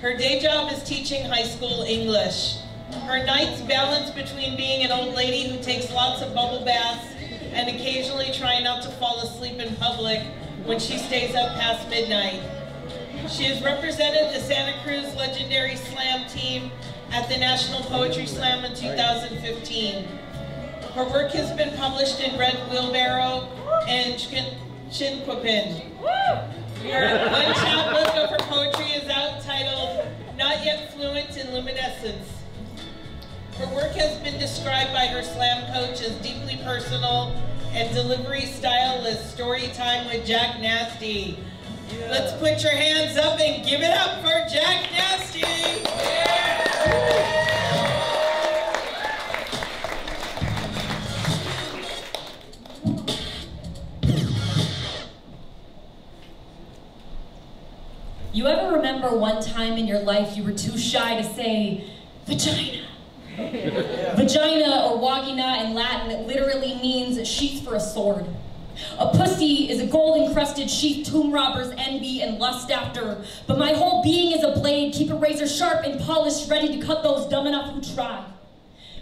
Her day job is teaching high school English. Her nights balance between being an old lady who takes lots of bubble baths and occasionally trying not to fall asleep in public when she stays up past midnight. She has represented the Santa Cruz legendary slam team at the National Poetry Slam in 2015. Her work has been published in Red Wheelbarrow and Chinquapin. Her one chapbook of her poetry is out titled Not Yet Fluent in Luminescence. Her work has been described by her slam coach as deeply personal and delivery style as story time with Jacqnasty. Yeah. Let's put your hands up and give it up for Jacqnasty! Yeah. You ever remember one time in your life you were too shy to say, vagina? Yeah. Vagina, or vagina in Latin, it literally means sheath for a sword. A pussy is a gold-encrusted sheath tomb robbers envy and lust after, but my whole being is a blade, keep a razor sharp and polished, ready to cut those dumb enough who try.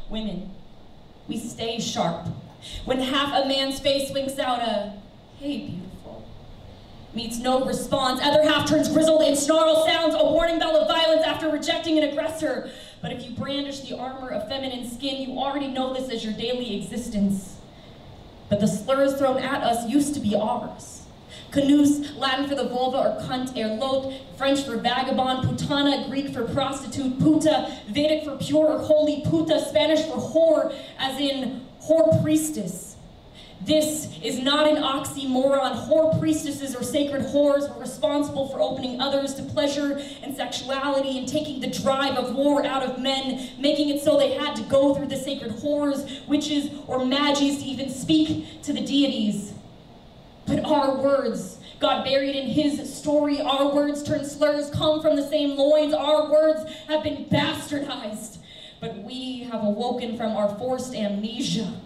Women, we stay sharp. When half a man's face winks out a, hey beautiful, meets no response, other half turns grizzled and snarl sounds a warning bell of violence after rejecting an aggressor. But if you brandish the armor of feminine skin, you already know this as your daily existence. But the slurs thrown at us used to be ours. Canus, Latin for the vulva or cunt, erlot, French for vagabond, putana, Greek for prostitute, puta, Vedic for pure or holy, puta, Spanish for whore, as in whore priestess. This is not an oxymoron. Whore priestesses or sacred whores were responsible for opening others to pleasure and sexuality and taking the drive of war out of men, making it so they had to go through the sacred whores, witches, or magies to even speak to the deities. But our words, God buried in his story, our words turn slurs, come from the same loins, our words have been bastardized. But we have awoken from our forced amnesia.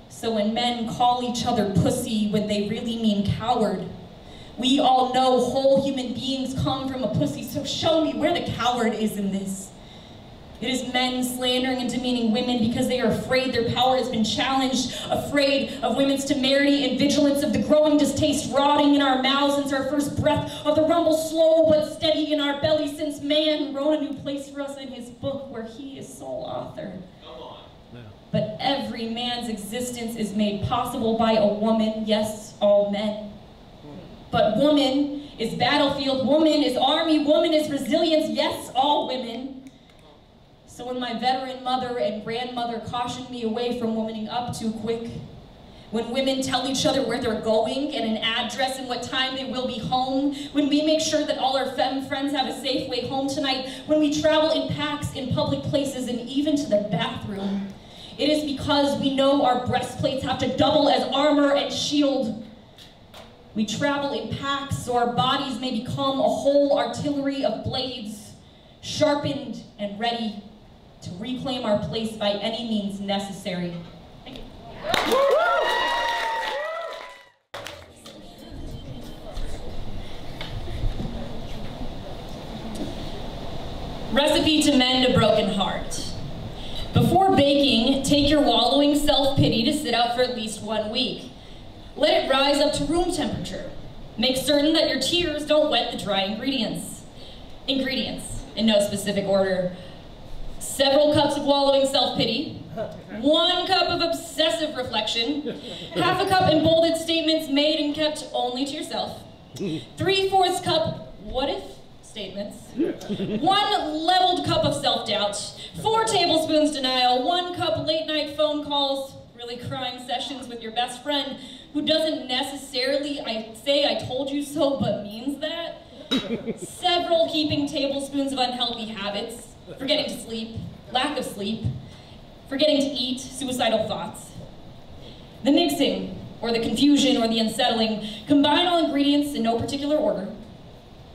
So when men call each other pussy when they really mean coward, we all know whole human beings come from a pussy, so show me where the coward is in this. It is men slandering and demeaning women because they are afraid their power has been challenged, afraid of women's temerity and vigilance, of the growing distaste rotting in our mouths since our first breath, of the rumble slow but steady in our belly since man wrote a new place for us in his book where he is sole author. But every man's existence is made possible by a woman, yes, all men. But woman is battlefield, woman is army, woman is resilience, yes, all women. So when my veteran mother and grandmother cautioned me away from womaning up too quick, when women tell each other where they're going and an address and what time they will be home, when we make sure that all our femme friends have a safe way home tonight, when we travel in packs in public places and even to the bathroom, it is because we know our breastplates have to double as armor and shield. We travel in packs so our bodies may become a whole artillery of blades, sharpened and ready to reclaim our place by any means necessary. Thank you. Recipe to mend a broken heart. Before baking, take your wallowing self-pity to sit out for at least 1 week. Let it rise up to room temperature. Make certain that your tears don't wet the dry ingredients. Ingredients, in no specific order. Several cups of wallowing self-pity, 1 cup of obsessive reflection, half a cup in bolded statements made and kept only to yourself, 3/4 cup what if statements, 1 leveled cup of self-doubt, 4 tablespoons denial, 1 cup late-night phone calls, really crying sessions with your best friend who doesn't necessarily say I told you so but means that, several keeping tablespoons of unhealthy habits, forgetting to sleep, lack of sleep, forgetting to eat, suicidal thoughts. The mixing, or the confusion, or the unsettling, combine all ingredients in no particular order.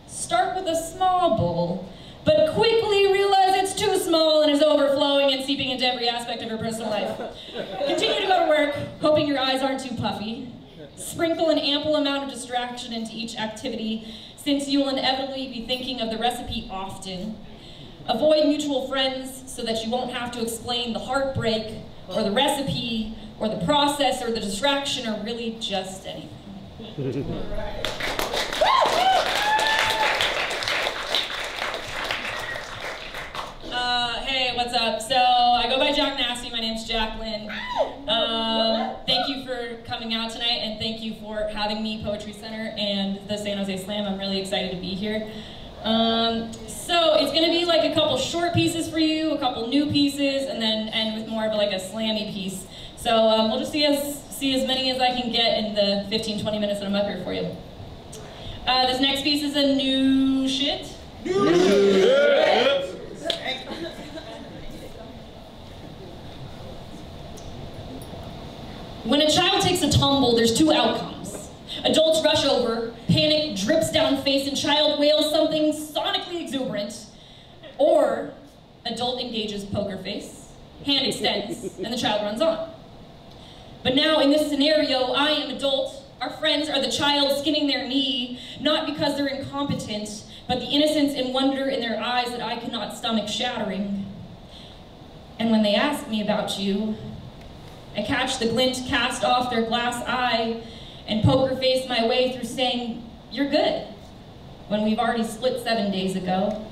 Start with a small bowl, but quickly realize it's too small and is overflowing and seeping into every aspect of your personal life. Continue to go to work, hoping your eyes aren't too puffy. Sprinkle an ample amount of distraction into each activity. since you will inevitably be thinking of the recipe often. Avoid mutual friends so that you won't have to explain the heartbreak, or the recipe, or the process, or the distraction, or really just anything. Hey, what's up? So, I go by Jacqnasty, my name's Jacqnasty. Thank you for coming out tonight, and thank you for having me, Poetry Center, and the San Jose Slam. I'm really excited to be here. So, it's gonna be like a couple short pieces for you, a couple new pieces, and then end with more of like a slammy piece. So, we'll just see as many as I can get in the 15-20 minutes that I'm up here for you. This next piece is a new shit. When a child takes a tumble, there's two outcomes. Adults rush over, panic drips down face, and child wails something sonically exuberant. Or, adult engages poker face, hand extends, and the child runs on. But now, in this scenario, I am adult, our friends are the child skinning their knee, not because they're incompetent, but the innocence and wonder in their eyes that I cannot stomach shattering. And when they ask me about you, I catch the glint cast off their glass eye and poker face my way through saying, "You're good," when we've already split 7 days ago.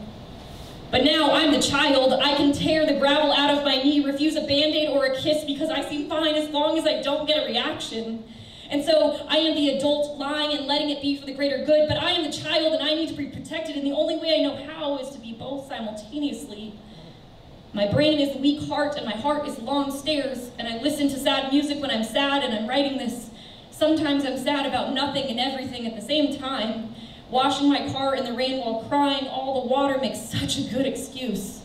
But now I'm the child. I can tear the gravel out of my knee, refuse a Band-Aid or a kiss because I seem fine as long as I don't get a reaction. And so I am the adult lying and letting it be for the greater good, but I am the child and I need to be protected, and the only way I know how is to be both simultaneously. My brain is the weak heart and my heart is long stairs, and I listen to sad music when I'm sad and I'm writing this. Sometimes I'm sad about nothing and everything at the same time. Washing my car in the rain while crying, all the water makes such a good excuse.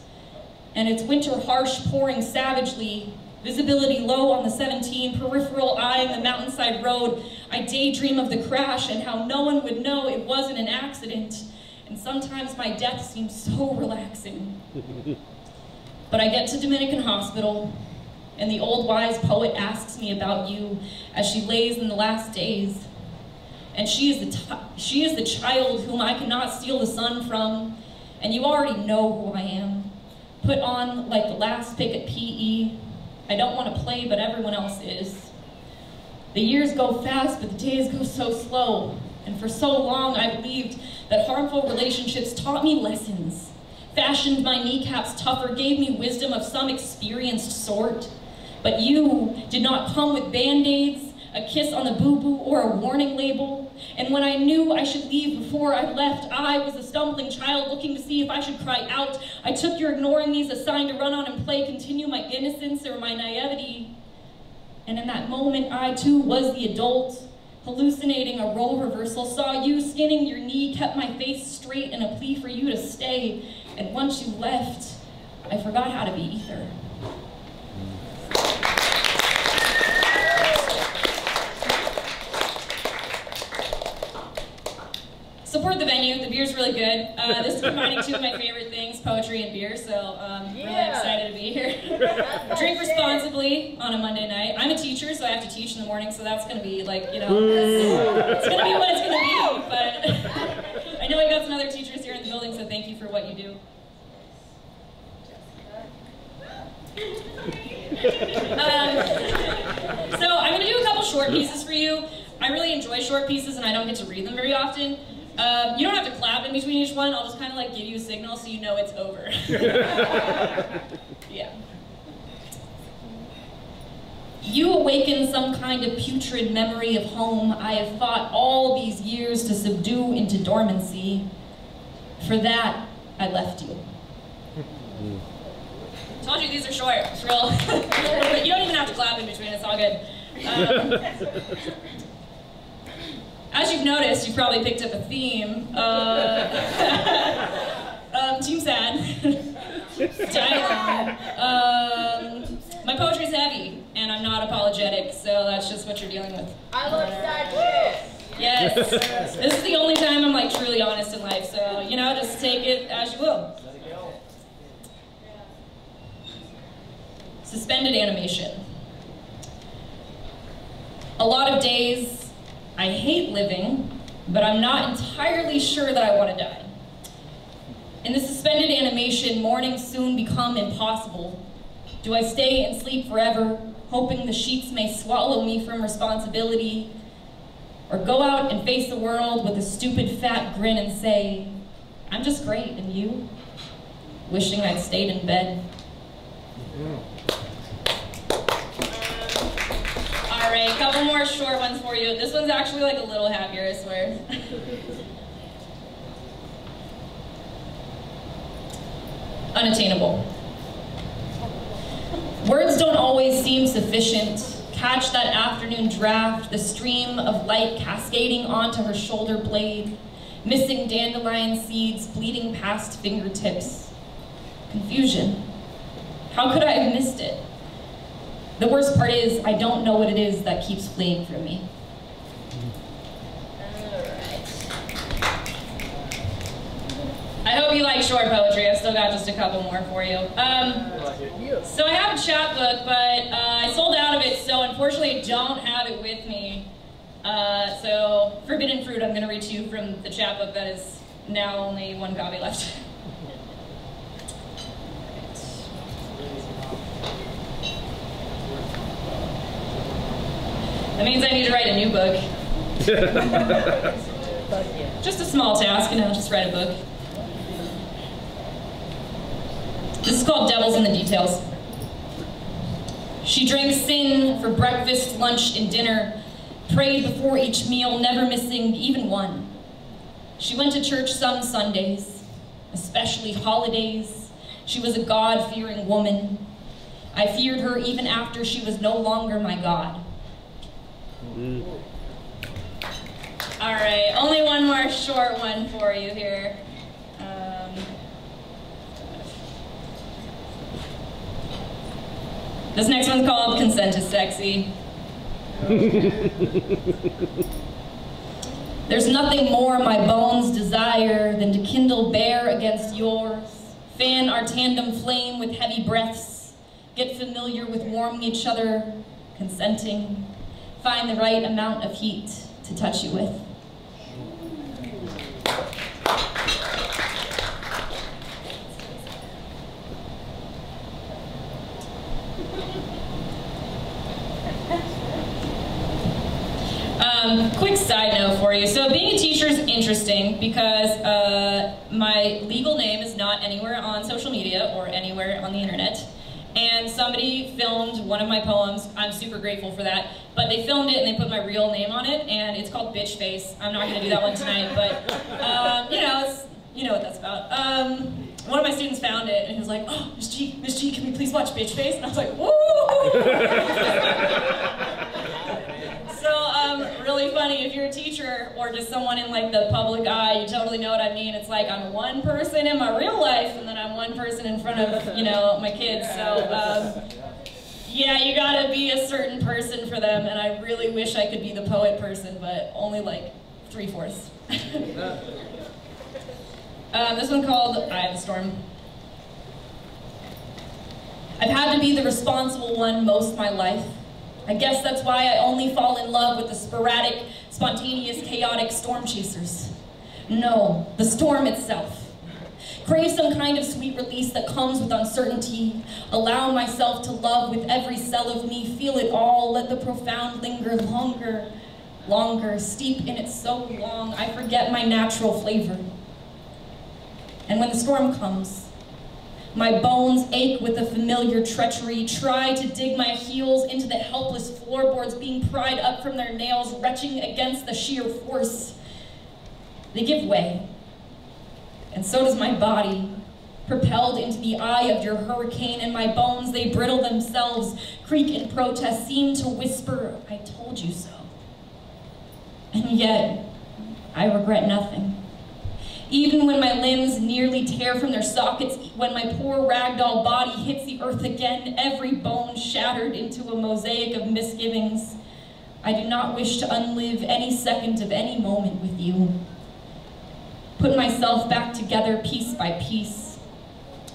And it's winter harsh, pouring savagely. Visibility low on the 17, peripheral eyeing the mountainside road. I daydream of the crash and how no one would know it wasn't an accident. And sometimes my death seems so relaxing. But I get to Dominican Hospital, and the old wise poet asks me about you as she lays in the last days. And she is the child whom I cannot steal the sun from, and you already know who I am. Put on like the last pick at PE. I don't want to play, but everyone else is. The years go fast, but the days go so slow. And for so long, I believed that harmful relationships taught me lessons, fashioned my kneecaps tougher, gave me wisdom of some experienced sort. But you did not come with Band-Aids, a kiss on the boo-boo, or a warning label. And when I knew I should leave before I left, I was a stumbling child looking to see if I should cry out. I took your ignoring me as a sign to run on and play, continue my innocence or my naivety. And in that moment, I too was the adult, hallucinating a role reversal, saw you skinning your knee, kept my face straight in a plea for you to stay. And once you left, I forgot how to be either. Support the venue, the beer's really good. This is combining two of my favorite things, poetry and beer, so I'm really excited to be here. Drink responsibly on a Monday night. I'm a teacher, so I have to teach in the morning, so that's gonna be like, you know, it's gonna be what it's gonna be, but I know I got some other teachers here in the building, so thank you for what you do. So I'm gonna do a couple short pieces for you. I really enjoy short pieces and I don't get to read them very often. You don't have to clap in between each one. I'll just kind of like give you a signal so you know it's over. Yeah. You awaken some kind of putrid memory of home I have fought all these years to subdue into dormancy. For that, I left you. Told you these are short. It's real. But you don't even have to clap in between. It's all good. As you've noticed, you've probably picked up a theme. Team sad. My poetry's heavy, and I'm not apologetic, so that's just what you're dealing with. I love sad shit. Yes. This is the only time I'm like truly honest in life, so, you know, just take it as you will. Suspended animation. A lot of days I hate living, but I'm not entirely sure that I want to die. In the suspended animation, mornings soon become impossible. Do I stay and sleep forever, hoping the sheets may swallow me from responsibility, or go out and face the world with a stupid fat grin and say, I'm just great, and you? Wishing I'd stayed in bed. All right, a couple more short ones for you. This one's actually like a little happier, I swear. Unattainable. Words don't always seem sufficient. Catch that afternoon draft, the stream of light cascading onto her shoulder blade, missing dandelion seeds bleeding past fingertips. Confusion. How could I have missed it? The worst part is, I don't know what it is that keeps fleeing from me. I hope you like short poetry. I've still got just a couple more for you. So I have a chapbook, but I sold out of it, so unfortunately I don't have it with me. So, Forbidden Fruit, I'm going to read to you from the chapbook that is now only one copy left. That means I need to write a new book. Just a small task, you know, just write a book. This is called Devils in the Details. She drank sin for breakfast, lunch, and dinner, prayed before each meal, never missing even one. She went to church some Sundays, especially holidays. She was a God-fearing woman. I feared her even after she was no longer my God. All right, only one more short one for you here. This next one's called Consent is Sexy. There's nothing more my bones desire than to kindle bare against yours, fan our tandem flame with heavy breaths, get familiar with warming each other, consenting, find the right amount of heat to touch you with. Quick side note for you. So being a teacher is interesting because my legal name is not anywhere on social media or anywhere on the internet. And somebody filmed one of my poems. I'm super grateful for that. But they filmed it and they put my real name on it, and it's called Bitch Face. I'm not going to do that one tonight, but you know what that's about. One of my students found it and he was like, "Oh, Miss G, can we please watch Bitch Face?" And I was like, "Woo!" Really funny if you're a teacher or just someone in like the public eye, you totally know what I mean. It's like I'm one person in my real life and then I'm one person in front of, you know, my kids. So yeah, you gotta be a certain person for them, and I really wish I could be the poet person, but only like 3/4. This one called Eye of the Storm. I've had to be the responsible one most of my life. I guess that's why I only fall in love with the sporadic, spontaneous, chaotic storm chasers. No, the storm itself. Crave some kind of sweet release that comes with uncertainty. Allow myself to love with every cell of me. Feel it all. Let the profound linger longer. Steep in it so long, I forget my natural flavor. And when the storm comes, my bones ache with a familiar treachery, try to dig my heels into the helpless floorboards being pried up from their nails, retching against the sheer force. They give way, and so does my body, propelled into the eye of your hurricane, and my bones, they brittle themselves, creak in protest, seem to whisper, "I told you so." And yet, I regret nothing. Even when my limbs nearly tear from their sockets, when my poor ragdoll body hits the earth again, every bone shattered into a mosaic of misgivings, I do not wish to unlive any second of any moment with you. Put myself back together piece by piece,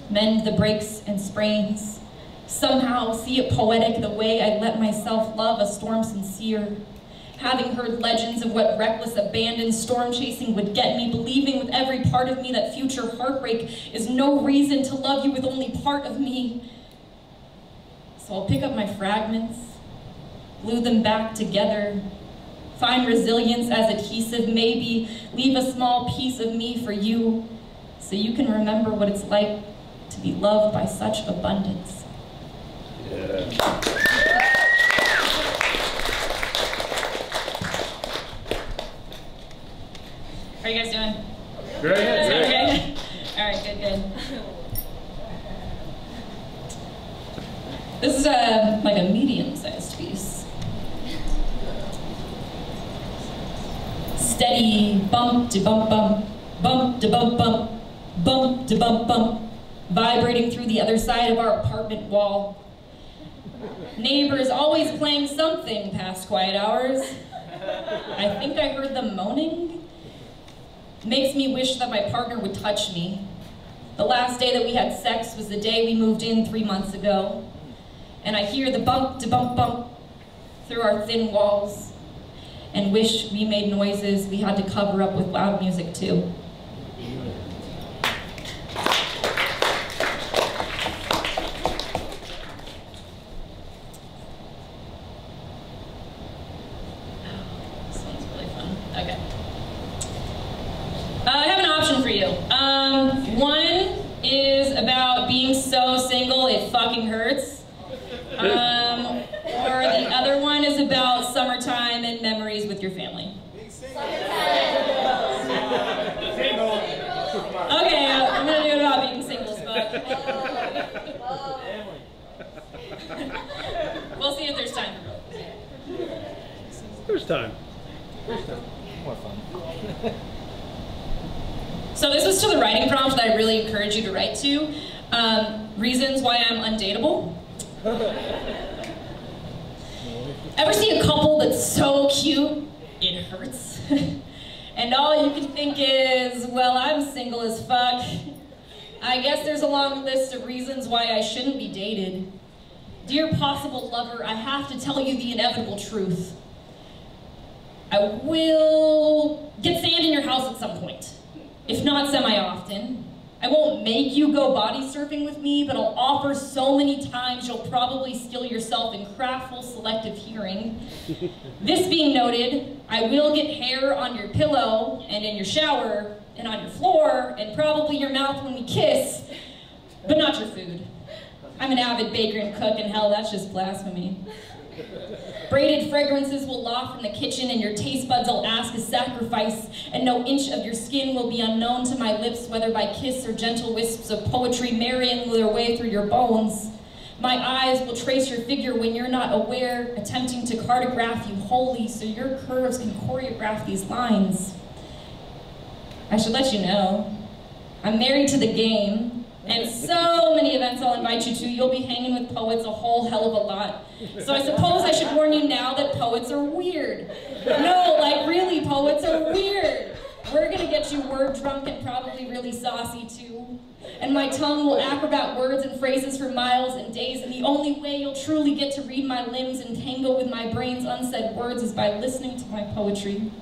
mend the breaks and sprains, somehow see it poetic the way I let myself love a storm sincere, Having heard legends of what reckless abandon storm chasing would get me, believing with every part of me that future heartbreak is no reason to love you with only part of me. So I'll pick up my fragments, glue them back together, find resilience as adhesive, maybe leave a small piece of me for you, so you can remember what it's like to be loved by such abundance. Yeah. How are you guys doing? Great. Okay. All right, good. This is like a medium-sized piece. Steady bump to bump bump, bump to bump bump, bump to bump bump, vibrating through the other side of our apartment wall. Neighbors always playing something past quiet hours. I think I heard them moaning. Makes me wish that my partner would touch me. The last day that we had sex was the day we moved in 3 months ago. And I hear the bump to bump bump through our thin walls and wish we made noises we had to cover up with loud music too. This one's really fun. Okay. I have an option for you. One is about being so single it fucking hurts. Or the other one is about summertime and memories with your family. Okay, I'm gonna do it about being single as fuck. We'll see if there's time for both. There's time. More fun. So this was to the writing prompt that I really encourage you to write to. Reasons why I'm undateable. Ever see a couple that's so cute, it hurts? And all you can think is, well, I'm single as fuck. I guess there's a long list of reasons why I shouldn't be dated. Dear possible lover, I have to tell you the inevitable truth. I will get sand in your house at some point, if not semi-often. I won't make you go body surfing with me, but I'll offer so many times you'll probably skill yourself in craftful selective hearing. This being noted, I will get hair on your pillow and in your shower and on your floor and probably your mouth when we kiss, but not your food. I'm an avid baker and cook, and hell, that's just blasphemy. Braided fragrances will loft from the kitchen, and your taste buds I'll ask a sacrifice, and no inch of your skin will be unknown to my lips, whether by kiss or gentle wisps of poetry marrying their way through your bones. My eyes will trace your figure when you're not aware, attempting to cartograph you wholly so your curves can choreograph these lines. I should let you know, I'm married to the game, and so many events I'll invite you to, you'll be hanging with poets a whole hell of a lot. So I suppose I should warn you now that poets are weird. No, like really, poets are weird. We're gonna get you word drunk and probably really saucy too. And my tongue will acrobat words and phrases for miles and days, and the only way you'll truly get to read my limbs and tangle with my brain's unsaid words is by listening to my poetry.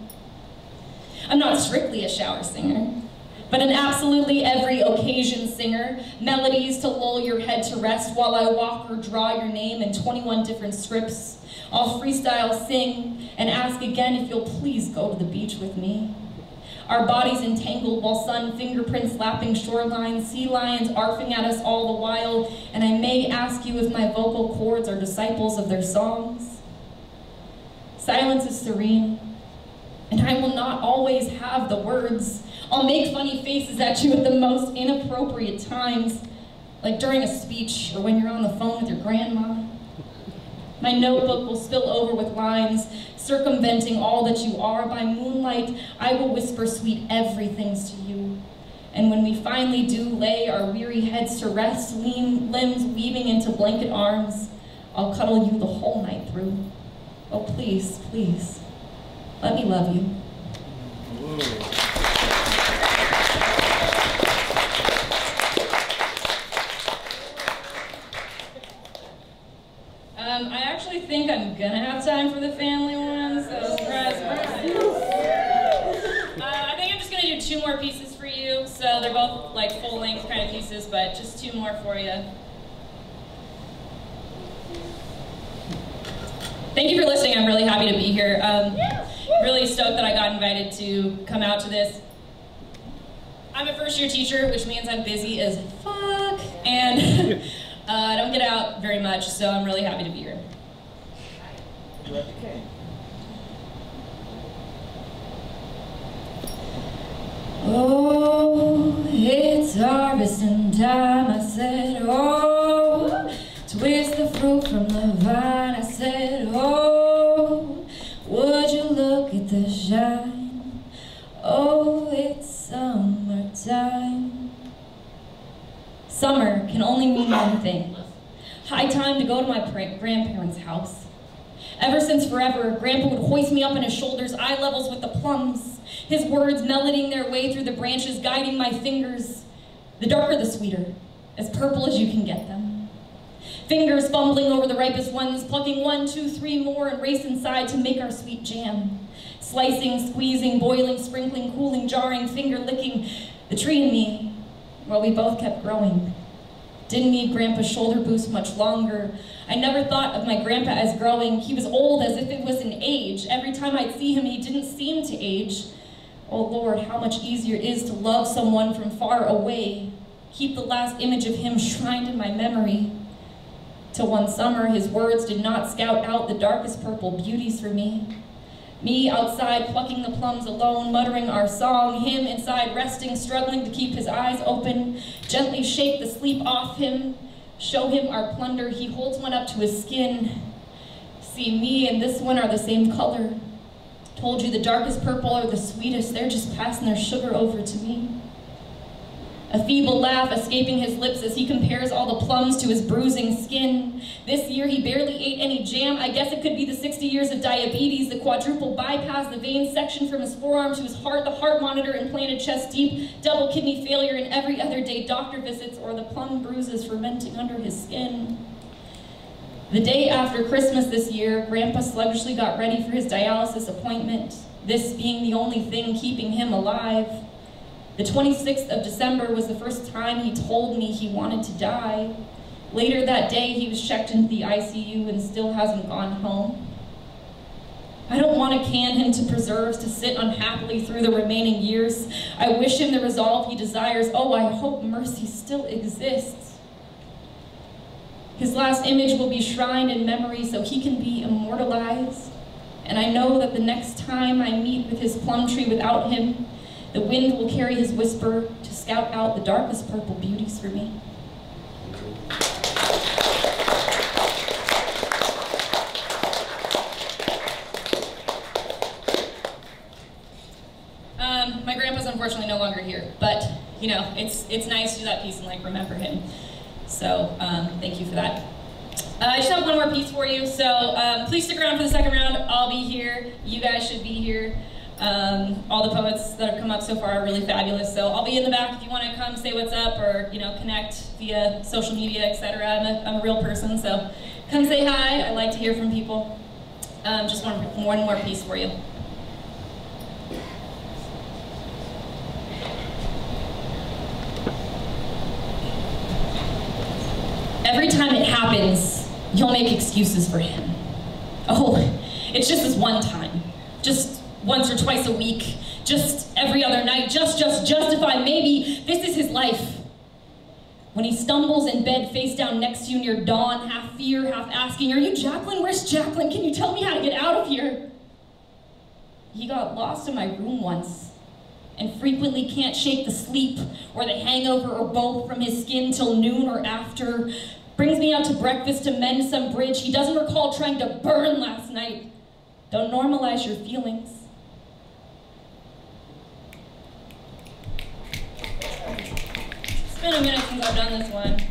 I'm not strictly a shower singer, but an absolutely every occasion singer, melodies to lull your head to rest while I walk or draw your name in 21 different scripts. I'll freestyle, sing, and ask again if you'll please go to the beach with me. Our bodies entangled while sun fingerprints lapping shorelines, sea lions arfing at us all the while, and I may ask you if my vocal cords are disciples of their songs. Silence is serene, and I will not always have the words. I'll make funny faces at you at the most inappropriate times, like during a speech or when you're on the phone with your grandma. My notebook will spill over with lines, circumventing all that you are. By moonlight, I will whisper sweet everythings to you. And when we finally do lay our weary heads to rest, limbs weaving into blanket arms, I'll cuddle you the whole night through. Oh, please, please, let me love you. Whoa. I actually think I'm gonna have time for the family one, so kind of pieces, but just 2 more for you. Thank you for listening. I'm really happy to be here. Really stoked that I got invited to come out to this. I'm a first-year teacher, which means I'm busy as fuck, and I don't get out very much, so I'm really happy to be here. Oh, it's harvesting time, I said, oh, twist the fruit from the vine, I said, oh, would you look at the shine, oh, it's summertime. Summer can only mean one thing, high time to go to my grandparents' house. Ever since forever, Grandpa would hoist me up on his shoulders, eye levels with the plums, his words meloding their way through the branches, guiding my fingers. The darker the sweeter, as purple as you can get them. Fingers fumbling over the ripest ones, plucking 1, 2, 3 more and race inside to make our sweet jam. Slicing, squeezing, boiling, sprinkling, cooling, jarring, finger licking, the tree and me, while we both kept growing. Didn't need Grandpa's shoulder boost much longer. I never thought of my grandpa as growing. He was old as if it was an age. Every time I'd see him, he didn't seem to age. Oh Lord, how much easier it is to love someone from far away. Keep the last image of him shrined in my memory. Till one summer, his words did not scout out the darkest purple beauties for me. Me outside plucking the plums alone, muttering our song, him inside resting, struggling to keep his eyes open, gently shake the sleep off him, show him our plunder. He holds one up to his skin. See, me and this one are the same color. Told you the darkest purple are the sweetest, they're just passing their sugar over to me. A feeble laugh escaping his lips as he compares all the plums to his bruising skin. This year he barely ate any jam. I guess it could be the 60 years of diabetes, the quadruple bypass, the vein section from his forearm to his heart, the heart monitor implanted chest deep, double kidney failure, and every other day doctor visits, or the plum bruises fermenting under his skin. The day after Christmas this year, Grandpa sluggishly got ready for his dialysis appointment, this being the only thing keeping him alive. The 26th of December was the first time he told me he wanted to die. Later that day, he was checked into the ICU and still hasn't gone home. I don't want to can him to preserves to sit unhappily through the remaining years. I wish him the resolve he desires. Oh, I hope mercy still exists. His last image will be shrined in memory so he can be immortalized. And I know that the next time I meet with his plum tree without him, the wind will carry his whisper to scout out the darkest purple beauties for me. My grandpa's unfortunately no longer here, but you know, it's nice to do that piece and like remember him. So thank you for that. I just have one more piece for you, so please stick around for the second round. I'll be here. You guys should be here. All the poets that have come up so far are really fabulous, so I'll be in the back if you want to come say what's up or, you know, connect via social media, etc. I'm a real person, so come say hi. I like to hear from people. Just one more piece for you. Every time it happens, you'll make excuses for him. Oh, it's just this one time. Just once or twice a week. Just every other night. Just justify. Maybe this is his life. When he stumbles in bed face down next to you near dawn, half fear, half asking, "Are you Jacqnasty? Where's Jacqnasty? Can you tell me how to get out of here?" He got lost in my room once and frequently can't shake the sleep or the hangover or both from his skin till noon or after. Brings me out to breakfast to mend some bridge he doesn't recall trying to burn last night. Don't normalize your feelings. It's been a minute since I've done this one.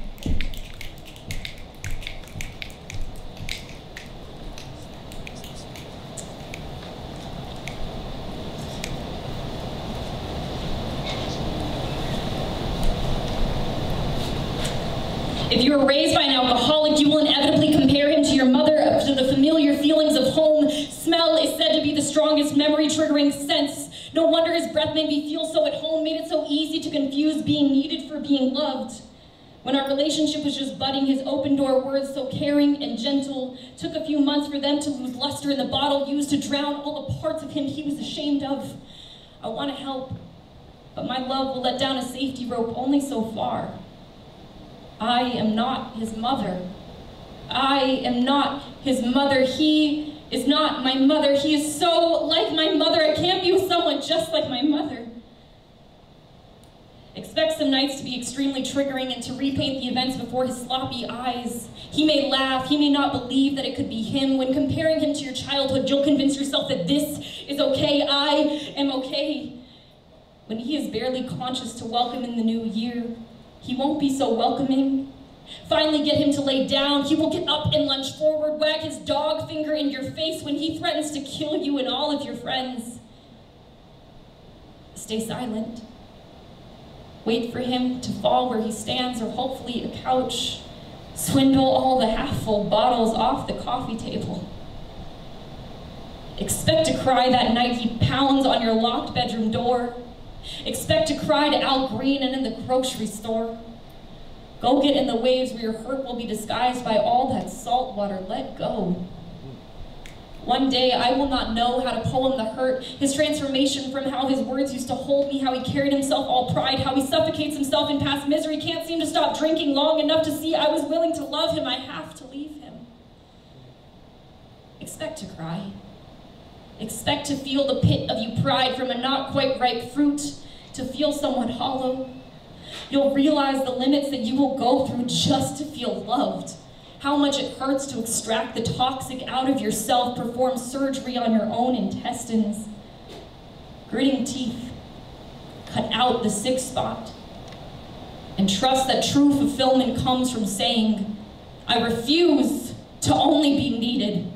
If you were raised by an alcoholic, you will inevitably compare him to your mother, to the familiar feelings of home. Smell is said to be the strongest memory-triggering sense. No wonder his breath made me feel so at home, made it so easy to confuse being needed for being loved. When our relationship was just budding, his open-door words, so caring and gentle, took a few months for them to lose luster in the bottle used to drown all the parts of him he was ashamed of. I want to help, but my love will let down a safety rope only so far. I am not his mother. I am not his mother. He is not my mother. He is so like my mother. I can't be with someone just like my mother. Expect some nights to be extremely triggering and to repaint the events before his sloppy eyes. He may laugh, he may not believe that it could be him. When comparing him to your childhood, you'll convince yourself that this is okay, I am okay. When he is barely conscious to welcome in the new year, he won't be so welcoming. Finally get him to lay down, he will get up and lunge forward, wag his dog finger in your face when he threatens to kill you and all of your friends. Stay silent. Wait for him to fall where he stands, or hopefully a couch. Swindle all the half-full bottles off the coffee table. Expect to cry that night he pounds on your locked bedroom door. Expect to cry to Al Green and in the grocery store. Go get in the waves where your hurt will be disguised by all that salt water. Let go. One day, I will not know how to poem the hurt, his transformation from how his words used to hold me, how he carried himself all pride, how he suffocates himself in past misery, can't seem to stop drinking long enough to see I was willing to love him. I have to leave him. Expect to cry. Expect to feel the pit of you pride from a not quite ripe fruit, to feel somewhat hollow. You'll realize the limits that you will go through just to feel loved. How much it hurts to extract the toxic out of yourself, perform surgery on your own intestines. Gritting teeth, cut out the sick spot, and trust that true fulfillment comes from saying, I refuse to only be needed.